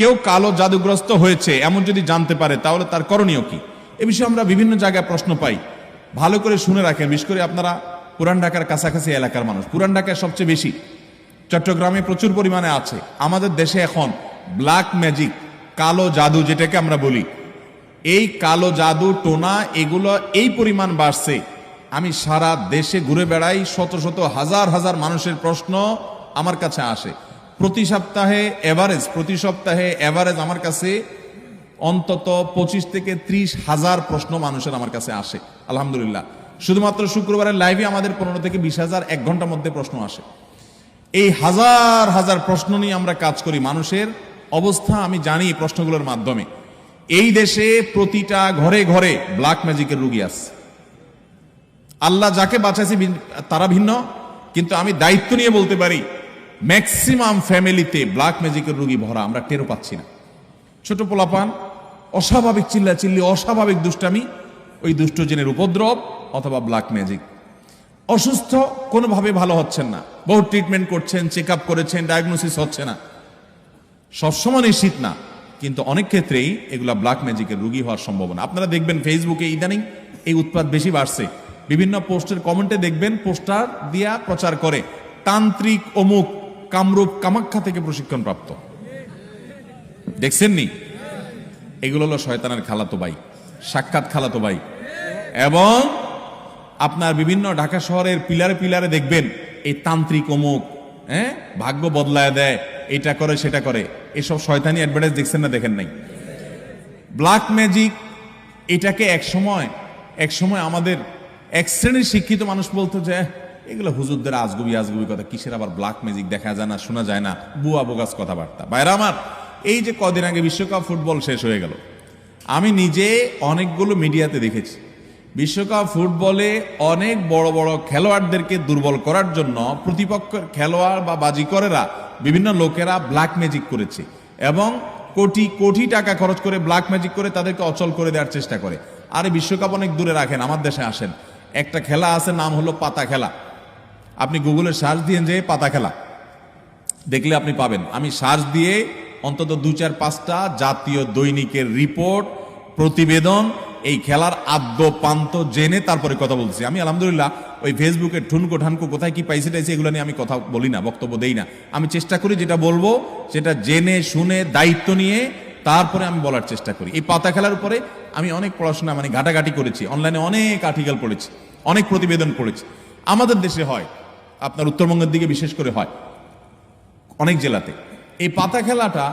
কেউ কালো জাদুগ্রস্ত হয়েছে এমন যদি জানতে পারে তাহলে তার করণীয় কি? এ বিষয়ে আমরা বিভিন্ন জায়গায় প্রশ্ন পাই। ভালো করে শুনে রাখেন, বিশেষ করে আপনারা পুরান ঢাকার কাছাকাছি এলাকার মানুষ। পুরান ঢাকায় সবচেয়ে বেশি, চট্টগ্রামে প্রচুর পরিমাণে আছে। আমাদের দেশে এখন ব্ল্যাক ম্যাজিক, কালো জাদু যেটাকে আমরা বলি, এই কালো জাদু টোনা এগুলো এই পরিমাণ বাড়ছে। আমি সারা দেশে ঘুরে বেড়াই, শত শত হাজার হাজার মানুষের প্রশ্ন আমার কাছে আসে। প্রতি সপ্তাহে এভারেজ আমার কাছে অন্তত 25 থেকে 30 হাজার প্রশ্ন মানুষের আমার কাছে আসে। আলহামদুলিল্লাহ, শুধুমাত্র শুক্রবারের লাইভে আমাদের 15 থেকে 20 হাজার এক ঘন্টার মধ্যে প্রশ্ন আসে। এই হাজার হাজার প্রশ্ন নিয়ে আমরা কাজ করি। মানুষের অবস্থা আমি জানি এই প্রশ্নগুলোর মাধ্যমে। এই দেশে প্রতিটা ঘরে ঘরে ব্ল্যাক ম্যাজিকের রোগী আছে। আল্লাহ যাকে বাঁচাইছে তারা ভিন্ন, কিন্তু আমি দায়িত্ব নিয়ে বলতে পারি ম্যাক্সিমাম ফ্যামিলিতে ব্ল্যাক ম্যাজিকের রোগী ভরা, আমরা টেরও পাচ্ছি না। ছোট পোলাপান, অস্বাভাবিক চিল্লাচিল্লি, অস্বাভাবিক দুষ্টামি, ওই দুষ্ট জিনের উপদ্রব অথবা ব্ল্যাক ম্যাজিক। অসুস্থ, কোনোভাবে ভালো হচ্ছেন না, বহু ট্রিটমেন্ট করছেন, চেক আপ করেছেন, ডায়াগনোসিস হচ্ছে না। সবসময় নিশ্চিত না, কিন্তু অনেক ক্ষেত্রেই এগুলা ব্ল্যাক ম্যাজিকের রোগী হওয়ার সম্ভাবনা। আপনারা দেখবেন ফেসবুকে ইদানিং এই উৎপাত বেশি বাড়ছে। বিভিন্ন পোস্টের কমেন্টে দেখবেন পোস্টার দিয়া প্রচার করে তান্ত্রিক অমুক কামরূপ কামাখ্যা থেকে প্রশিক্ষণ প্রাপ্ত। দেখছেন নি? এগুলো হলো শয়তানের খালাতো ভাই, সাক্ষাৎ খালাতো ভাই। এবং আপনার বিভিন্ন ঢাকা শহরের পিলারে পিলারে দেখবেন এই তান্ত্রিক অমুক, ভাগ্য বদলায় দেয়, এটা করে সেটা করে, এসব শয়তানি অ্যাডভার্টাইজ দেখছেন না? দেখেন নাই? ব্ল্যাক ম্যাজিক এটাকে এক সময় আমাদের এক শ্রেণীর শিক্ষিত মানুষ বলতো যে এগুলো হুজুরদের আজগুবি কথা, কিসের আবার ব্ল্যাক ম্যাজিক, দেখা যায় না, শোনা যায় না, বুয়া বোগাস কথাবার্তা। বাইরে আমার, এই যে কদিন আগে বিশ্বকাপ ফুটবল শেষ হয়ে গেল, আমি নিজে অনেকগুলো মিডিয়াতে দেখেছি বিশ্বকাপ ফুটবলে অনেক বড় বড় খেলোয়াড়দেরকে দুর্বল করার জন্য প্রতিপক্ষের খেলোয়াড় বা বাজিকরেরা, বিভিন্ন লোকেরা ব্ল্যাক ম্যাজিক করেছে এবং কোটি কোটি টাকা খরচ করে ব্ল্যাক ম্যাজিক করে তাদেরকে অচল করে দেওয়ার চেষ্টা করে। আরে বিশ্বকাপ অনেক দূরে রাখেন, আমার দেশে আসেন। একটা খেলা আছে, নাম হলো পাতা খেলা। আপনি গুগলে সার্চ দিয়ে যে পাতা খেলা দেখলে আপনি পাবেন। আমি সার্চ দিয়ে অন্তত 2-4-5টা জাতীয় দৈনিকের রিপোর্ট, প্রতিবেদন, এই খেলার আদ্য পান্ত জেনে তারপরে কথা বলছি। আমি আলহামদুলিল্লাহ ওই ফেসবুকের ঠুনকো ঠানকো কোথায় কি পাইছে টাইছে এগুলো নিয়ে আমি কথা বলি না, বক্তব্য দেই না। আমি চেষ্টা করি যেটা বলবো সেটা জেনে শুনে দায়িত্ব নিয়ে তারপরে আমি বলার চেষ্টা করি। এই পাতা খেলার উপরে আমি অনেক পড়াশোনা ঘাটাঘাটি করেছি, অনলাইনে অনেক আর্টিকেল পড়েছি, অনেক প্রতিবেদন পড়েছি। আমাদের দেশে হয়, আপনার উত্তরবঙ্গের দিকে বিশেষ করে হয়, অনেক জেলাতে। এই পাতা খেলাটা